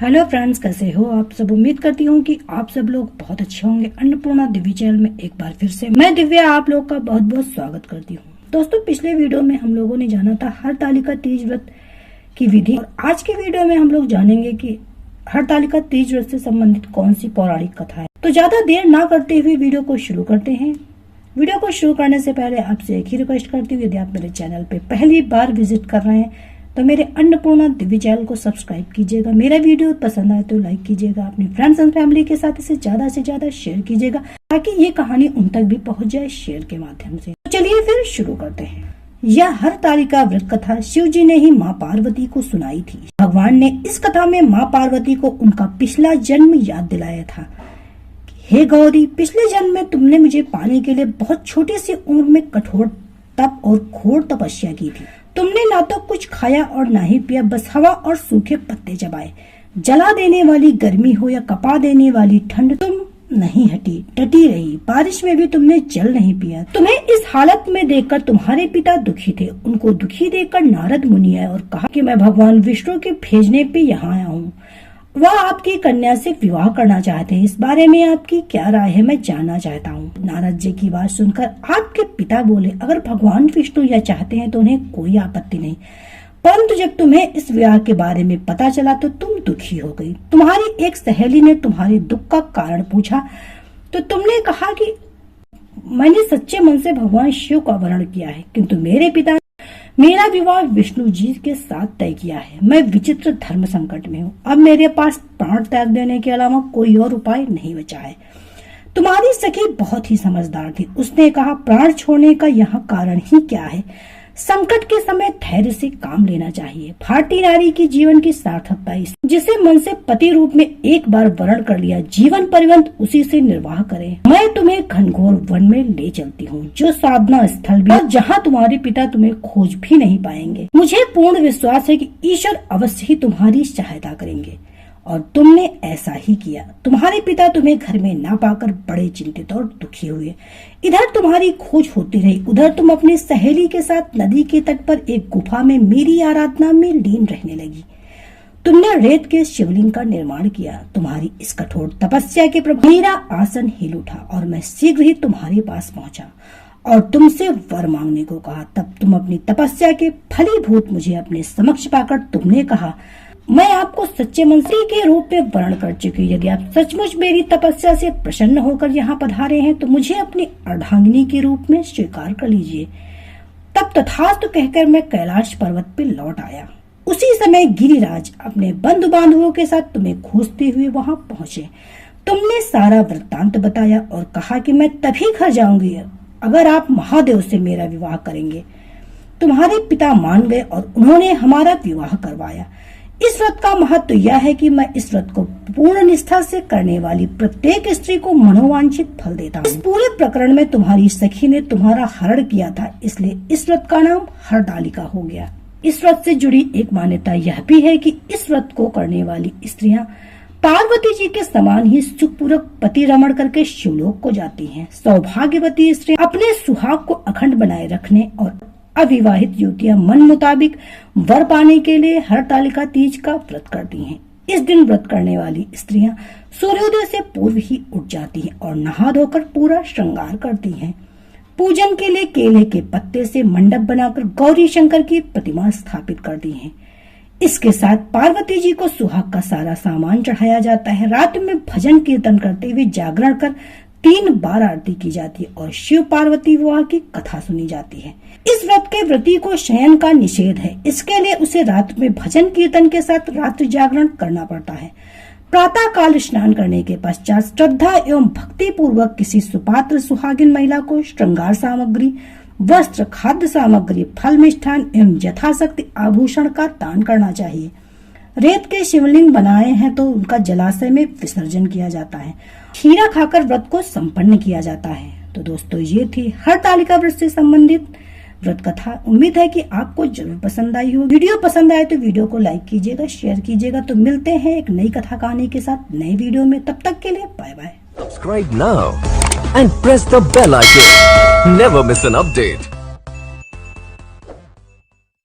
Hello friends, कैसे हो आप सब। उम्मीद करती हूँ कि आप सब लोग बहुत अच्छे होंगे। अन्नपूर्णा दिव्य चैनल में एक बार फिर से मैं दिव्या आप लोग का बहुत बहुत स्वागत करती हूँ। दोस्तों, पिछले वीडियो में हम लोगों ने जाना था हरतालिका तीज व्रत की विधि, और आज के वीडियो में हम लोग जानेंगे कि हरतालिका तीज व्रत से संबंधित कौन सी पौराणिक कथा है। तो ज्यादा देर ना करते हुए वीडियो को शुरू करते हैं। वीडियो को शुरू करने से पहले आपसे एक ही रिक्वेस्ट करती हूँ, यदि आप मेरे चैनल पे पहली बार विजिट कर रहे हैं तो मेरे अन्नपूर्णा दिव्य चैनल को सब्सक्राइब कीजिएगा। मेरा वीडियो पसंद आए तो लाइक कीजिएगा, अपनी फ्रेंड्स एंड फैमिली के साथ इसे ज्यादा से ज्यादा शेयर कीजिएगा ताकि ये कहानी उन तक भी पहुंच जाए शेयर के माध्यम से। तो चलिए फिर शुरू करते हैं। यह हरतालिका व्रत कथा शिव जी ने ही माँ पार्वती को सुनाई थी। भगवान ने इस कथा में माँ पार्वती को उनका पिछला जन्म याद दिलाया था। हे गौरी, पिछले जन्म में तुमने मुझे पाने के लिए बहुत छोटी सी उम्र में कठोर तप और घोर तपस्या की थी। तुमने ना तो कुछ खाया और ना ही पिया, बस हवा और सूखे पत्ते चबाए। जला देने वाली गर्मी हो या कपा देने वाली ठंड, तुम नहीं हटी, डटी रही। बारिश में भी तुमने जल नहीं पिया। तुम्हें इस हालत में देखकर तुम्हारे पिता दुखी थे। उनको दुखी देखकर नारद मुनि आए और कहा कि मैं भगवान विष्णु के भेजने पे यहाँ आया हूँ। वह आपकी कन्या से विवाह करना चाहते हैं। इस बारे में आपकी क्या राय है, मैं जानना चाहता हूँ। नारद जी की बात सुनकर आपके पिता बोले, अगर भगवान विष्णु यह चाहते हैं तो उन्हें कोई आपत्ति नहीं, परंतु जब तुम्हें इस विवाह के बारे में पता चला तो तुम दुखी हो गई। तुम्हारी एक सहेली ने तुम्हारे दुख का कारण पूछा तो तुमने कहा कि मैंने सच्चे मन से भगवान शिव का वर्ण किया है, किंतु मेरे पिता मेरा विवाह विष्णु जी के साथ तय किया है। मैं विचित्र धर्म संकट में हूँ। अब मेरे पास प्राण त्याग देने के अलावा कोई और उपाय नहीं बचा है। तुम्हारी सखी बहुत ही समझदार थी। उसने कहा, प्राण छोड़ने का यहाँ कारण ही क्या है। संकट के समय धैर्य से काम लेना चाहिए। भारतीय नारी की जीवन की सार्थकता जिसे मन से पति रूप में एक बार वर्ण कर लिया, जीवन पर्यंत उसी से निर्वाह करे। मैं तुम्हें घनघोर वन में ले चलती हूँ, जो साधना स्थल भी, और जहाँ तुम्हारे पिता तुम्हें खोज भी नहीं पाएंगे। मुझे पूर्ण विश्वास है कि ईश्वर अवश्य ही तुम्हारी सहायता करेंगे, और तुमने ऐसा ही किया। तुम्हारे पिता तुम्हें घर में ना पाकर बड़े चिंतित और दुखी हुए। इधर तुम्हारी खोज होती रही, उधर तुम अपनी सहेली के साथ नदी के तट पर एक गुफा में मेरी आराधना में लीन रहने लगी। तुमने रेत के शिवलिंग का निर्माण किया। तुम्हारी इस कठोर तपस्या के प्रभाव मेरा आसन हिल उठा और मैं शीघ्र ही तुम्हारे पास पहुंचा और तुमसे वर मांगने को कहा। तब तुम अपनी तपस्या के फलीभूत मुझे अपने समक्ष पाकर तुमने कहा, मैं आपको सच्चे मन से के रूप में वर्ण कर चुकी हूँ। यदि आप सचमुच मेरी तपस्या से प्रसन्न होकर यहाँ पधारे हैं तो मुझे अपनी अर्धांगिनी के रूप में स्वीकार कर लीजिए। तब तथास्तु कहकर मैं कैलाश पर्वत पे लौट आया। उसी समय गिरिराज अपने बंधु बांधवों के साथ तुम्हें खोजते हुए वहाँ पहुँचे। तुमने सारा वृत्तांत बताया और कहा कि मैं तभी घर जाऊंगी अगर आप महादेव से मेरा विवाह करेंगे। तुम्हारे पिता मान गए और उन्होंने हमारा विवाह करवाया। इस व्रत का महत्व यह है कि मैं इस व्रत को पूर्ण निष्ठा से करने वाली प्रत्येक स्त्री को मनोवांछित फल देता हूँ। इस पूरे प्रकरण में तुम्हारी सखी ने तुम्हारा हरण किया था, इसलिए इस व्रत का नाम हरतालिका हो गया। इस व्रत से जुड़ी एक मान्यता यह भी है कि इस व्रत को करने वाली स्त्रियां पार्वती जी के समान ही सुखपूर्वक पति रमण करके शिवलोक को जाती हैं। सौभाग्यवती स्त्रियां अपने सुहाग को अखंड बनाए रखने और अविवाहित युवतियां मन मुताबिक वर पाने के लिए हरतालिका तीज का व्रत करती हैं। इस दिन व्रत करने वाली स्त्रियां सूर्योदय से पूर्व ही उठ जाती हैं और नहा धोकर पूरा श्रृंगार करती हैं। पूजन के लिए केले के पत्ते से मंडप बनाकर गौरी शंकर की प्रतिमा स्थापित करती हैं। इसके साथ पार्वती जी को सुहाग का सारा सामान चढ़ाया जाता है। रात में भजन कीर्तन करते हुए जागरण कर 3 बार आरती की जाती है और शिव पार्वती विवाह की कथा सुनी जाती है। इस व्रत के व्रती को शयन का निषेध है। इसके लिए उसे रात में भजन कीर्तन के साथ रात्रि जागरण करना पड़ता है। प्रातः काल स्नान करने के पश्चात श्रद्धा एवं भक्ति पूर्वक किसी सुपात्र सुहागिन महिला को श्रृंगार सामग्री, वस्त्र, खाद्य सामग्री, फल, मिष्ठान एवं यथाशक्ति आभूषण का दान करना चाहिए। रेत के शिवलिंग बनाए हैं तो उनका जलाशय में विसर्जन किया जाता है। खीरा खाकर व्रत को संपन्न किया जाता है। तो दोस्तों, ये थी हरतालिका व्रत से संबंधित व्रत कथा। उम्मीद है कि आपको जरूर पसंद आई हो। वीडियो पसंद आए तो वीडियो को लाइक कीजिएगा, शेयर कीजिएगा। तो मिलते हैं एक नई कथा कहानी के साथ नए वीडियो में। तब तक के लिए bye bye. Subscribe now and press the bell icon. Never miss an update.